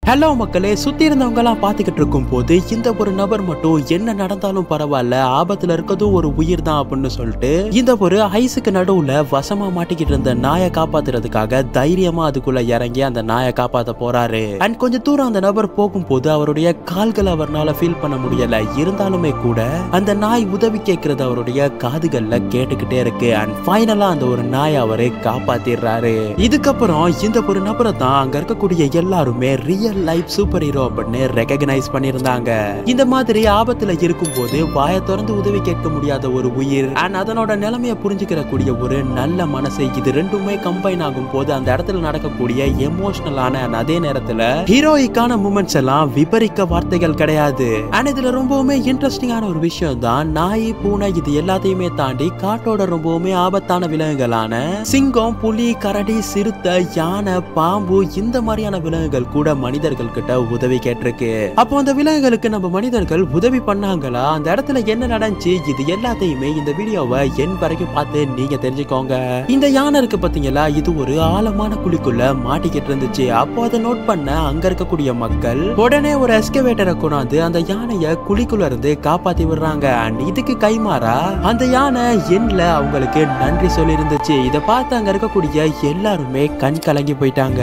Hello மக்களே, சுத்தி இருந்தவங்க எல்லாம் பாத்துக்கிட்டு இருக்கும் போது இந்த ஒரு நபர் மட்டும் என்ன நடந்தாலும் பரவாயில்ல, ஆபத்துல இருக்கதும் ஒரு உயிர் தான் அப்படின்னு சொல்லிட்டு இந்த ஒரு ஐஸுக்கு நடுவுல வசமா மாட்டிக்கிட்டு இருந்த நாயை காப்பாத்துறதுக்காக தைரியமா அதுக்குள்ள இறங்கி அந்த நாயை காப்பாத்த போறாரு. அண்ட் கொஞ்சம் தூரம் அந்த நபர் போகும்போது அவருடைய கால்களை அவரால் ஃபீல் பண்ண முடியல. இருந்தாலுமே கூட அந்த நாய் உதவி கேட்கறது அவருடைய காதுகள்ல கேட்டுக்கிட்டே இருக்கு. அண்ட் ஃபைனலா அந்த ஒரு நாயை அவரை காப்பாத்திடுறாரு. இதுக்கப்புறம் இந்த ஒரு நபரை தான் அங்க இருக்கக்கூடிய எல்லாருமே ரியல் லைஃப் சூப்பர் ஹீரோ அப்படின்னு ரெகக்னைஸ் பண்ணிருந்தாங்க. இந்த மாதிரி ஆபத்துல இருக்கும் போது வாயை திறந்து உதவி கேட்க முடியாத ஒரு உயிர் அண்ட் அதனோட நிலைமையை புரிஞ்சுக்கிற கூடிய ஒரு நல்ல மனசு, இது ரெண்டுமே கம்பைன் ஆகும் போது அந்த இடத்துல நடக்கக்கூடிய எமோஷனலான அதே நேரத்துல ஹீரோயிக்கான மூமெண்ட்ஸ் எல்லாம் விபரிக்க வார்த்தைகள் கிடையாது. அண்ட் இதுல ரொம்பவுமே இன்ட்ரெஸ்டிங்கான ஒரு விஷயம் தான், நாய் பூனை இது எல்லாத்தையுமே தாண்டி காட்டோட ரொம்பவுமே ஆபத்தான விலங்குகளான சிங்கம், புலி, கரடி, சிறுத்தை, யானை, பாம்பு இந்த மாதிரியான விலங்குகள் கூட மனிதர்கள் கிட்ட உதவி கேட்டிருக்கு. அப்போ அந்த விலங்குகளுக்கு நம்ம மனிதர்கள் உதவி பண்ணாங்களா, அந்த இடத்துல என்ன நடந்துச்சு, இது எல்லாத்தையுமே இந்த வீடியோவை என் வரைக்கும் பார்த்து நீங்க தெரிஞ்சுக்கோங்க. இந்த யானை இருக்கு பாத்தீங்களா, இது ஒரு ஆழமான குழிக்குள்ள மாட்டிக்கிட்டு இருந்துச்சு. அப்போ அதை நோட் பண்ண அங்க இருக்கக்கூடிய மக்கள் உடனே ஒரு எஸ்கவேட்டரை கொண்டாந்து அந்த யானைய குழிக்குள்ள இருந்து காப்பாத்தி விடுறாங்க. அண்ட் இதுக்கு கைமாறா அந்த யானை எண்ல அவங்களுக்கு நன்றி சொல்லி இருந்துச்சு. இதை பார்த்து அங்க இருக்கக்கூடிய எல்லாருமே கண் கலங்கி போயிட்டாங்க.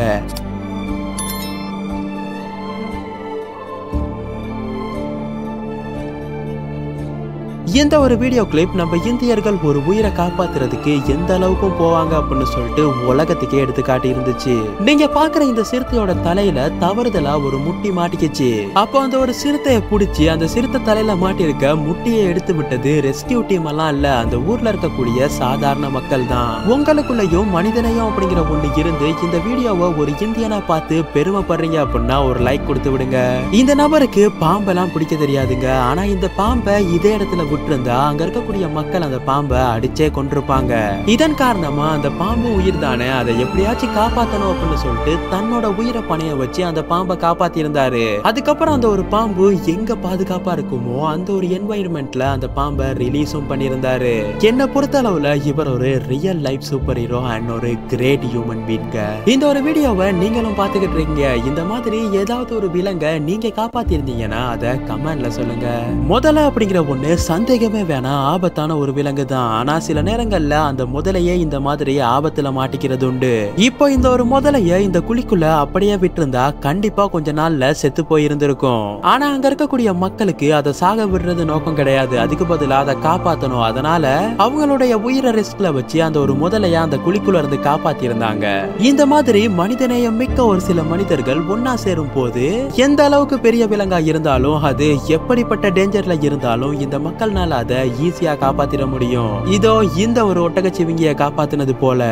இந்த ஒரு வீடியோ கிளிப் நம்ம இந்தியர்கள் ஒரு உயிரை காப்பாத்துறதுக்கு எந்த அளவுக்கும் போவாங்க அப்படின்னு சொல்லிட்டு உலகத்துக்கே எடுத்து காட்டி இருந்துச்சு. நீங்க பாக்குற இந்த சிறுத்தையோட தலையில தவறுதலா ஒரு முட்டி மாட்டிக்கிச்சு. அப்போ அந்த ஒரு சிறுத்தையை பிடிச்சி அந்த சிறுத்தை தலையில மாட்டிருக்க முட்டியை எடுத்து விட்டது ரெஸ்கியூ டீம் எல்லாம் இல்ல, அந்த ஊர்ல இருக்கக்கூடிய சாதாரண மக்கள் தான். உங்களுக்குள்ளயும் மனிதனையும் அப்படிங்கிற ஒண்ணு இருந்து இந்த வீடியோவை ஒரு இந்தியனா பார்த்து பெருமைப்படுறீங்க அப்படின்னா ஒரு லைக் கொடுத்து விடுங்க. இந்த நபருக்கு பாம்பெல்லாம் பிடிக்க தெரியாதுங்க, ஆனா இந்த பாம்பை இதே இடத்துல இருந்தா அங்க இருக்கக்கூடிய மக்கள் அந்த பாம்பை அடிச்சே கொண்டிருப்பாங்க. இதன் காரணமா அந்த பாம்பு உயிர் தானே, அதை எப்படியாச்சும் காப்பாத்தணும் அப்படின்னு சொல்லிட்டு தன்னோட உயிரை பணைய வச்சு அந்த பாம்பை காப்பாத்தி இருந்தாரு. அதுக்கப்புறம் அந்த ஒரு பாம்பு எங்க பாதுகாப்பா இருக்குமோ அந்த ஒரு என்வைரன்மெண்ட்ல அந்த பாம்பை ரிலீஸும் பண்ணியிருந்தாரு. என்ன பொறுத்த அளவுல இவர் ஒரு real life super hero and ஒரு கிரேட் ஹியூமன் பீயிங். இந்த ஒரு வீடியோவை நீங்களும் பாத்துக்கிட்டு இருக்கீங்க. இந்த மாதிரி ஏதாவது ஒரு விலங்கை நீங்க காப்பாத்தி இருந்தீங்கன்னா அதை கமெண்ட்ல சொல்லுங்க. முதல்ல அப்படிங்கிற ஒண்ணு சந்தேகமே வேணாம், ஆபத்தான ஒரு விலங்கு தான். ஆனா சில நேரங்கள்ல அந்த முதலையே இந்த மாதிரி ஆபத்துல மாட்டிக்கிறது உண்டு. இப்போ இந்த ஒரு முதலைய இந்த குழிக்குள்ள அப்படியே விட்டிருந்தா கண்டிப்பா கொஞ்ச நாள்ல செத்து போயிருந்திருக்கும். ஆனா அங்க இருக்கக்கூடிய மக்களுக்கு அதை சாக விடுறது நோக்கம் கிடையாது, அதுக்கு பதிலா அதை காப்பாத்தணும். அதனால அவங்களுடைய உயிரை ரிஸ்க்ல வச்சு அந்த ஒரு முதலைய அந்த குழிக்குள்ள இருந்து காப்பாத்தி இருந்தாங்க. இந்த மாதிரி மனிதநேயம் மிக்க ஒரு சில மனிதர்கள் ஒன்னா சேரும் போது எந்த அளவுக்கு பெரிய விலங்கா இருந்தாலும் அது எப்படிப்பட்ட டேஞ்சர்ல இருந்தாலும் இந்த மக்கள் அதை ஈஸியா காப்பாத்திட முடியும். இதோ இந்த ஒரு ஒட்டகச்சிவிங்கிய காப்பாத்தினது போல.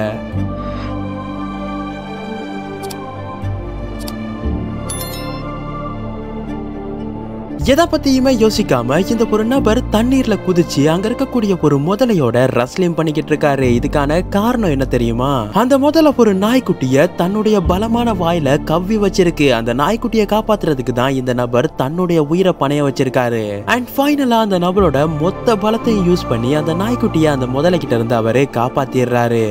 எதை பத்தியுமே யோசிக்காம இந்த ஒரு நபர் தண்ணீர்ல குதிச்சு அங்க இருக்கக்கூடிய ஒரு முதலையோட ரஸ்லிங் பண்ணிக்கிட்டு இருக்காரு. இதுக்கான காரணம் என்ன தெரியுமா, அந்த முதல ஒரு நாய்க்குட்டிய தன்னுடைய பலமான வாயில கவ்வி வச்சிருக்கு. அந்த நாய்க்குட்டியை காப்பாத்துறதுக்கு தான் இந்த நபர் தன்னுடைய உயிரை பணைய வச்சிருக்காரு. அண்ட் ஃபைனலா அந்த நபரோட மொத்த பலத்தையும் யூஸ் பண்ணி அந்த நாய்க்குட்டியை அந்த முதலை கிட்ட இருந்து அவரு காப்பாத்திடுறாரு.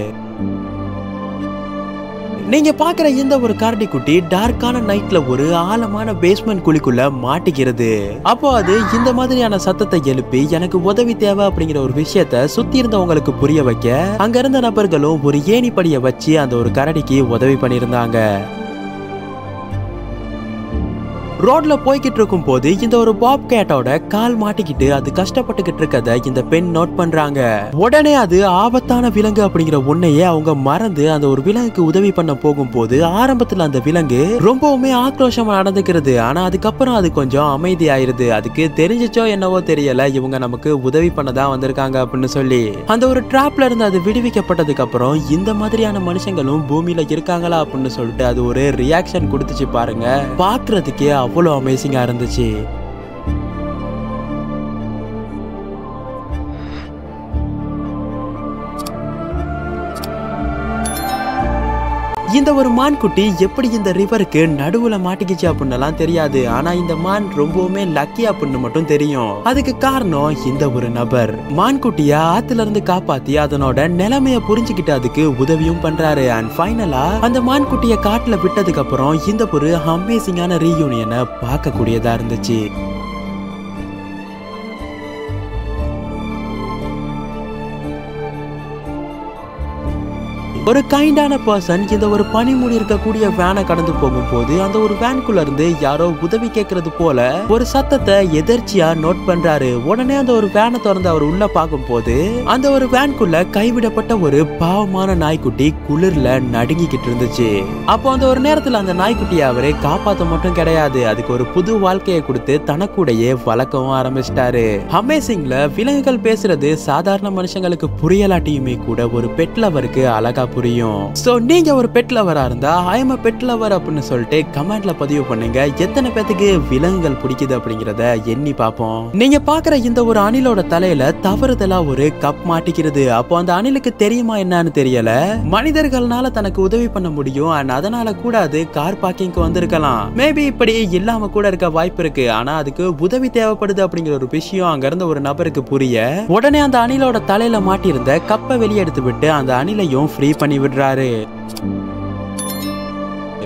நீங்க பாக்குற இந்த ஒரு கரடி குட்டி டார்க்கான நைட்ல ஒரு ஆழமான பேஸ்மெண்ட் குழிக்குள்ள மாட்டிக்கிறது. அப்போ அது இந்த மாதிரியான சத்தத்தை எழுப்பி எனக்கு உதவி தேவை அப்படிங்கிற ஒரு விஷயத்த சுத்தி இருந்தவங்களுக்கு புரிய வைக்க அங்க இருந்த நபர்களும் ஒரு ஏணிப்படியை வச்சு அந்த ஒரு கரடிக்கு உதவி பண்ணியிருந்தாங்க. ரோட்ல போய்கிட்டு இருக்கும் போது இந்த ஒரு பாப் கேட்டோட கால் மாட்டிக்கிட்டு அது கஷ்டப்பட்டுக்கிட்டு இருக்கத இந்த பெண் நோட் பண்றாங்க. உடனே அது ஆபத்தான விலங்கு அப்படிங்கிற உன்னையே அவங்க மறந்து அந்த ஒரு விலங்குக்கு உதவி பண்ண போகும்போது ஆரம்பத்துல அந்த விலங்கு ரொம்பவுமே ஆக்ரோஷமா நடந்துக்கிறது. ஆனா அதுக்கப்புறம் அது கொஞ்சம் அமைதி ஆயிருது. அதுக்கு தெரிஞ்சிச்சோ என்னவோ தெரியல, இவங்க நமக்கு உதவி பண்ணதான் வந்திருக்காங்க அப்படின்னு சொல்லி அந்த ஒரு டிராப்ல இருந்து அது விடுவிக்கப்பட்டதுக்கு அப்புறம் இந்த மாதிரியான மனுஷங்களும் பூமியில இருக்காங்களா அப்படின்னு சொல்லிட்டு அது ஒரு ரியாக்ஷன் கொடுத்துச்சு பாருங்க. பாக்குறதுக்கே அவ்வளோ அமேசிங்கா இருந்துச்சு. இந்த ஒரு மான் குட்டி எப்படி இந்த ரிவருக்கு நடுவுல மாட்டிக்கிச்சு அப்படின்னு தெரியாது. ஆனா இந்த மான் ரொம்பவுமே லக்கி அப்படின்னு மட்டும் தெரியும். அதுக்கு காரணம் இந்த ஒரு நபர் மான் குட்டிய ஆத்துல இருந்து காப்பாத்தி அதனோட நிலைமைய புரிஞ்சுக்கிட்டு அதுக்கு உதவியும் பண்றாரு. அண்ட் ஃபைனலா அந்த மான் குட்டிய காட்டுல விட்டதுக்கு அப்புறம் இந்த ஒரு அமேசிங்கான ரீயூனியனை பார்க்கக்கூடியதா இருந்துச்சு. ஒரு கைண்டான பர்சன் இந்த ஒரு பனிமூடி இருக்கக்கூடிய வேனை கடந்து போகும்போது அந்த ஒரு வேன்குள்ள இருந்து யாரோ உதவி கேட்கறது போல ஒரு சத்தத்தை எதர்ச்சியா நோட் பண்றாரு. உடனே அந்த ஒரு வேனை திறந்து அவர் உள்ள பார்க்கும் போது அந்த ஒரு வேன்குள்ள கைவிடப்பட்ட ஒரு பாவமான நாய்க்குட்டி குளிர்ல நடுங்கிக்கிட்டு இருந்துச்சு. அப்போ அந்த ஒரு நேரத்துல அந்த நாய்க்குட்டியை அவரே காப்பாத்த மட்டும் கிடையாது, அதுக்கு ஒரு புது வாழ்க்கையை கொடுத்து தனக்கூடையே வளர்க்கவும் ஆரம்பிச்சிட்டாரு. அமேசிங்ல விலங்குகள் பேசுறது சாதாரண மனுஷங்களுக்கு புரியலாட்டியுமே கூட ஒரு பெட் லவருக்கு அழகா புரியும். சோ நீங்க ஒரு பெட் லவரா இருந்தா I am a pet lover அப்படின்னு சொல்லிட்டு கமெண்ட்ல பதிவு பண்ணுங்க. எத்தனை பேத்துக்கு விலங்குகள் பிடிக்குது அப்படிங்கறத எண்ணி பாப்போம். நீங்க பாக்குற இந்த ஒரு அணிலோட தலையில தவறுதலா ஒரு கப் மாட்டிக்கிறது. அப்போ அந்த அணிலுக்கு தெரியுமா என்னன்னு தெரியல. மனிதர்களால தனக்கு உதவி பண்ண முடியும் அண்ட் அதனால கூட அது கார் பார்க்கிங்க்கு வந்திருக்கலாம். மேபி இப்படி இல்லாம கூட இருக்க வாய்ப்பு இருக்கு. ஆனா அதுக்கு உதவி தேவைப்படுது அப்படிங்கிற ஒரு விஷயம் அங்க இருந்த ஒரு நபருக்கு புரிய உடனே அந்த அணிலோட தலையில மாட்டியிருந்த கப்பை வெளியே எடுத்து விட்டு அந்த அணிலையும் ஃப்ரீ பண்ணி விடுறாரு.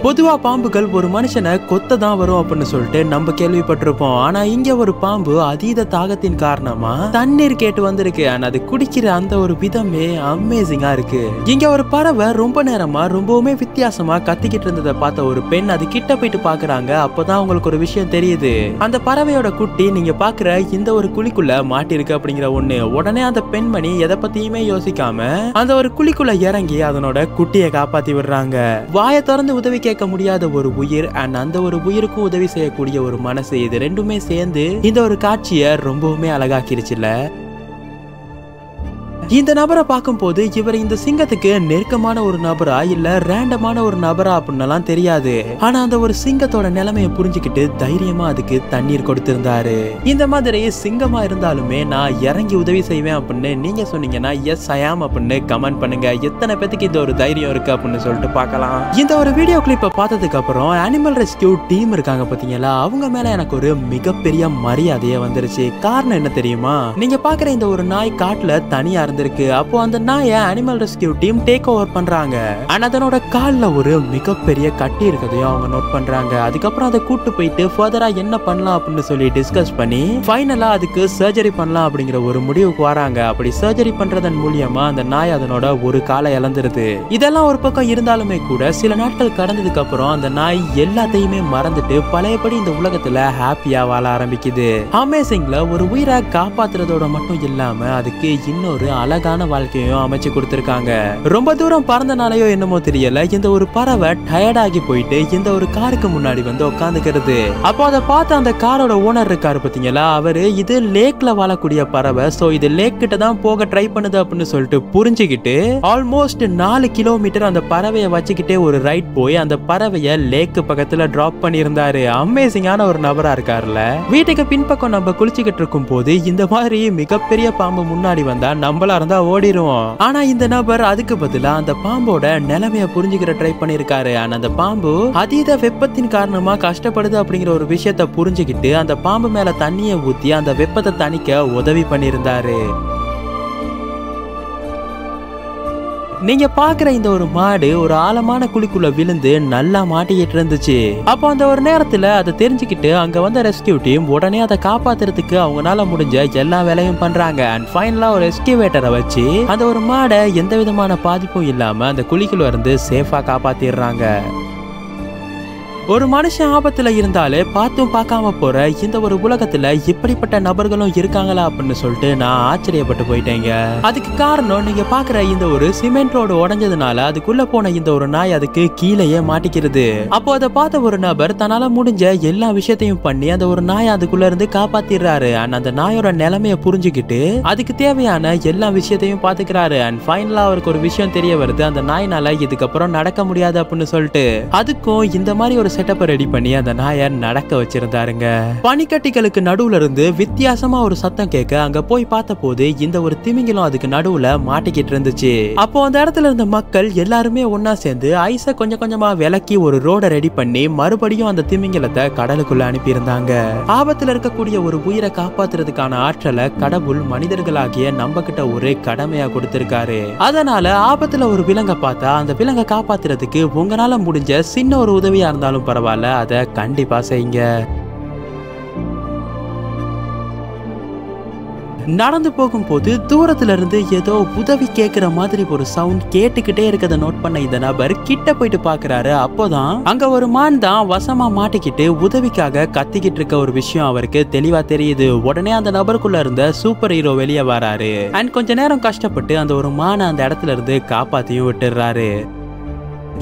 பொதுவா பாம்புகள் ஒரு மனுஷனை கொத்த தான் வரும் அப்படின்னு சொல்லிட்டு நம்ம கேள்விப்பட்டிருப்போம். ஆனா இங்க ஒரு பாம்பு அதீத தாகத்தின் காரணமா தண்ணீர் கேட்டு வந்திருக்கு. ஆனா அது குடிக்கிற அந்த ஒரு விதமே அமேசிங்கா இருக்கு. இங்க ஒரு பறவை ரொம்ப நேரமா ரொம்பவுமே வித்தியாசமா கத்திக்கிட்டு இருந்ததை பார்த்த ஒரு பெண் அது கிட்ட போயிட்டு பாக்குறாங்க. அப்பதான் உங்களுக்கு ஒரு விஷயம் தெரியுது, அந்த பறவையோட குட்டி நீங்க பாக்குற இந்த ஒரு குழிக்குள்ள மாட்டிருக்கு அப்படிங்கிற ஒண்ணு. உடனே அந்த பெண்மணி எதை பத்தியுமே யோசிக்காம அந்த ஒரு குழிக்குள்ள இறங்கி அதனோட குட்டியை காப்பாத்தி விடுறாங்க. வாயை திறந்து உதவி கேட்க முடியாத ஒரு உயிர் அண்ட் அந்த ஒரு உயிருக்கும் உதவி செய்யக்கூடிய ஒரு மனசு, இது ரெண்டுமே சேர்ந்து இந்த ஒரு காட்சியை ரொம்பவுமே அழகாக்கிருச்சுல. இந்த நபரை பார்க்கும் போது இவர் இந்த சிங்கத்துக்கு நெருக்கமான ஒரு நபரா இல்ல ரேண்டமான ஒரு நபரா அப்படின்னு தெரியாது. ஆனா அந்த ஒரு சிங்கத்தோட நிலைமையை புரிஞ்சுக்கிட்டு தைரியமா அதுக்கு தண்ணீர் கொடுத்திருந்தாரு. இந்த மாதிரி சிங்கமா இருந்தாலுமே நான் இறங்கி உதவி செய்வேன் அப்படின்னு நீங்க சொன்னீங்கன்னா எஸ் ஐ ஆம் அப்படின்னு கமெண்ட் பண்ணுங்க. எத்தனை பேத்துக்கு இந்த ஒரு தைரியம் இருக்கு அப்படின்னு சொல்லிட்டு பார்க்கலாம். இந்த ஒரு வீடியோ கிளிப்பை பார்த்ததுக்கு அப்புறம் அனிமல் ரெஸ்கியூ டீம் இருக்காங்க பாத்தீங்களா, அவங்க மேல எனக்கு ஒரு மிகப்பெரிய மரியாதையே வந்துருச்சு. காரணம் என்ன தெரியுமா, நீங்க பாக்குற இந்த ஒரு நாய் காட்டுல தனியா இருக்கு. அப்போ அந்த நாயை animal rescue team take over பண்றாங்க. அதனோட கால்ல ஒரு மிகப்பெரிய கட்டி இருக்கதையும் அவங்க நோட் பண்றாங்க. அதுக்கப்புறம் அதை கூட்டு போயிட்டு ஃபர்தரா என்ன பண்ணலாம் அப்படின்னு சொல்லி டிஸ்கஸ் பண்ணி ஃபைனலா அதுக்கு சர்ஜரி பண்ணலாம் அப்படிங்கிற ஒரு முடிவுக்கு வராங்க. அப்படி சர்ஜரி பண்றதன் மூலியமா அந்த நாய் அதனோட ஒரு காலை இழந்துருது. இதெல்லாம் ஒரு பக்கம் இருந்தாலுமே கூட சில நாட்கள் கடந்ததுக்கு அப்புறம் அந்த நாய் எல்லாத்தையுமே மறந்துட்டு பழையபடி இந்த உலகத்துல ஹாப்பியா வாழ ஆரம்பிக்குது. அமேசிங்ல ஒரு உயிரை காப்பாத்துறதோட மட்டும் இல்லாம அதுக்கு இன்னொரு அழகான வாழ்க்கையும் அமைச்சு கொடுத்திருக்காங்க. ரொம்ப தூரம் பறந்தனாலயோ என்னமோ தெரியல, இந்த ஒரு பறவை டயர்ட் ஆகி போயிட்டு இந்த ஒரு காருக்கு முன்னாடி வந்து உட்காந்துக்கிறது. அப்போ அதை பார்த்து அந்த காரோட ஓனர் இருக்காரு பாத்தீங்களா, அவரு இது லேக்ல வாழக்கூடிய பறவை, சோ இது லேக் கிட்ட தான் போக ட்ரை பண்ணுது அப்படின்னு சொல்லிட்டு புரிஞ்சுக்கிட்டு ஆல்மோஸ்ட் 4 கிலோமீட்டர் அந்த பறவையை வச்சுக்கிட்டே ஒரு ரைட் போய் அந்த பறவையை லேக்கு பக்கத்துல டிராப் பண்ணியிருந்தாரு. அமேசிங்கான ஒரு நபரா இருக்காருல்ல. வீட்டுக்கு பின்பக்கம் நம்ம குளிச்சுக்கிட்டு இருக்கும் போது இந்த மாதிரி மிகப்பெரிய பாம்பு முன்னாடி வந்தா நம்மள இருந்தா ஓடிடுவோம். ஆனா இந்த நபர் அதுக்கு பதிலா அந்த பாம்போட நிலைமையை புரிஞ்சுக்கிற ட்ரை பண்ணிருக்காரு. ஆனா அந்த பாம்பு அதீத வெப்பத்தின் காரணமா கஷ்டப்படுது அப்படிங்கிற ஒரு விஷயத்த புரிஞ்சுக்கிட்டு அந்த பாம்பு மேல தண்ணியை ஊத்தி அந்த வெப்பத்தை தணிக்க உதவி பண்ணியிருந்தாரு. நீங்க பாக்குற இந்த ஒரு மாடு ஒரு ஆழமான குழிக்குள்ள விழுந்து நல்லா மாட்டிக்கிட்டு இருந்துச்சு. அப்போ அந்த ஒரு நேரத்துல அதை தெரிஞ்சுக்கிட்டு அங்க வந்த ரெஸ்கியூ டீம் உடனே அதை காப்பாத்துறதுக்கு அவங்களால முடிஞ்ச எல்லா வேலையும் பண்றாங்க. அண்ட் ஃபைனலா ஒரு எஸ்கேவேட்டரை வச்சு அந்த ஒரு மாடை எந்த விதமான பாதிப்பும் இல்லாம அந்த குழிக்குள்ள இருந்து சேஃபா காப்பாத்திடுறாங்க. ஒரு மனுஷன் ஆபத்துல இருந்தாலே பார்த்தும் பார்க்காம போற இந்த ஒரு உலகத்துல இப்படிப்பட்ட நபர்களும் இருக்காங்களா அப்படின்னு சொல்லிட்டு நான் ஆச்சரியப்பட்டு போயிட்டேங்க. அதுக்கு காரணம் நீங்க பாக்குற இந்த ஒரு சிமெண்ட் ரோடு உடைஞ்சதுனால அதுக்குள்ள போன இந்த ஒரு நாய் அதுக்கு கீழேயே மாட்டிக்கிறது. அப்போ அதை பார்த்த ஒரு நபர் தன்னால முடிஞ்ச எல்லா விஷயத்தையும் பண்ணி அந்த ஒரு நாயை அதுக்குள்ள இருந்து காப்பாத்திடுறாரு. அண்ட் அந்த நாயோட நிலைமையை புரிஞ்சுக்கிட்டு அதுக்கு தேவையான எல்லா விஷயத்தையும் பாத்துக்கிறாரு. அண்ட் ஃபைனலா அவருக்கு ஒரு விஷயம் தெரிய வருது, அந்த நாயினால இதுக்கப்புறம் நடக்க முடியாது அப்படின்னு சொல்லிட்டு. அதுக்கும் இந்த மாதிரி ஒரு செட்டப்பை ரெடி பண்ணி அந்த நாயை நடக்க வச்சிருந்தாருங்க. பனிக்கட்டிகளுக்கு நடுவுல இருந்து வித்தியாசமா ஒரு சத்தம் கேட்க அங்க போய் பார்த்த போது இந்த ஒரு திமிங்கலம் அதுக்கு நடுவுல மாட்டிக்கிட்டு இருந்துச்சு. அப்போ அந்த இடத்துல இருந்த மக்கள் எல்லாருமே ஒன்னா சேர்ந்து ஐஸ கொஞ்சம் கொஞ்சமா விலக்கி ஒரு ரோட ரெடி பண்ணி மறுபடியும் அந்த திமிங்கலத்தை கடலுக்குள்ள அனுப்பி இருந்தாங்க. ஆபத்துல இருக்கக்கூடிய ஒரு உயிரை காப்பாத்துறதுக்கான ஆற்றலை கடவுள் மனிதர்களாகிய நம்ம கிட்ட ஒரு கடமையா கொடுத்திருக்காரு. அதனால ஆபத்துல ஒரு விலங்கை பார்த்தா அந்த விலங்கை காப்பாத்துறதுக்கு உங்களால முடிஞ்ச சின்ன ஒரு உதவியா இருந்தாலும் பரவாயில்ல, அதை கண்டிப்பா செய்யுங்க. நடந்து போகும்போது தூரத்துல இருந்து ஏதோ உதவி கேட்கிற மாதிரி ஒரு சவுண்ட் கேட்டுக்கிட்டே இருக்கதை நோட் பண்ண இந்த நபர் கிட்ட போயிட்டு பாக்குறாரு. அப்போதான் அங்க ஒரு மான் தான் வசமா மாட்டிக்கிட்டு உதவிக்காக கத்திக்கிட்டு இருக்க ஒரு விஷயம் அவருக்கு தெளிவா தெரியுது. உடனே அந்த நபருக்குள்ள இருந்த சூப்பர் ஹீரோ வெளியே வராரு. அண்ட் கொஞ்ச நேரம் கஷ்டப்பட்டு அந்த ஒரு மானை அந்த இடத்துல இருந்து காப்பாத்தியும் விட்டுறாரு.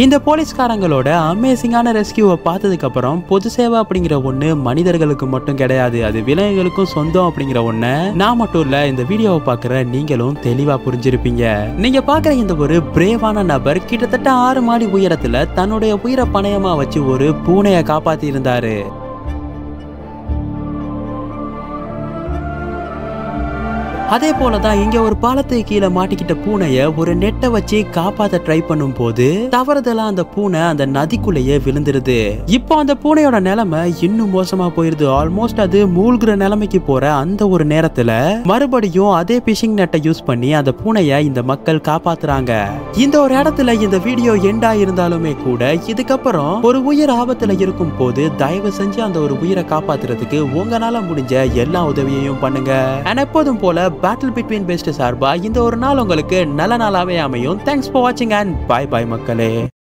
இந்த போலீஸ்காரங்களோட அமேசிங்கான ரெஸ்கியூவை பார்த்ததுக்கு அப்புறம் பொது சேவை அப்படிங்கிற ஒண்ணு மனிதர்களுக்கு மட்டும் கிடையாது, அது விலங்குகளுக்கும் சொந்தம் அப்படிங்கிற ஒண்ணு நான் மட்டும் இல்ல, இந்த வீடியோவை பார்க்குற நீங்களும் தெளிவா புரிஞ்சிருப்பீங்க. நீங்க பார்க்குற இந்த ஒரு பிரேவான நபர் கிட்டத்தட்ட 6 மாடி உயரத்துல தன்னுடைய உயிரை பணயமா வச்சு ஒரு பூனையை காப்பாத்தி இருந்தாரு. அதே போலதான் இங்க ஒரு பாலத்துக்கு கீழே மாட்டிக்கிட்ட பூனைய ஒரு நெட்டை வச்சு காப்பாத்த ட்ரை பண்ணும் போது தவறுதலா அந்த பூனை அந்த நதிக்குள்ளேயே விழுந்துருது. இப்போ அந்த பூனையோட நிலைமை இன்னும் மோசமா போயிருது. ஆல்மோஸ்ட் அது மூழ்கிற நிலைமைக்கு போற அந்த ஒரு நேரத்துல மறுபடியும் அதே பிஷிங் நெட்டை யூஸ் பண்ணி அந்த பூனைய இந்த மக்கள் காப்பாத்துறாங்க. இந்த ஒரு இடத்துல இந்த வீடியோ எண்டா இருந்தாலுமே கூட இதுக்கப்புறம் ஒரு உயிர் ஆபத்துல இருக்கும் போது தயவு செஞ்சு அந்த ஒரு உயிரை காப்பாத்துறதுக்கு உங்களால முடிஞ்ச எல்லா உதவியையும் பண்ணுங்க. எப்போதும் போல பேட்டில் பிட்வீன் பெஸ்ட் சார்பா இந்த ஒரு நாள் உங்களுக்கு நல்ல நாளாவே அமையும். தேங்க்ஸ் ஃபார் வாட்சிங் அண்ட் பை பை மக்களே.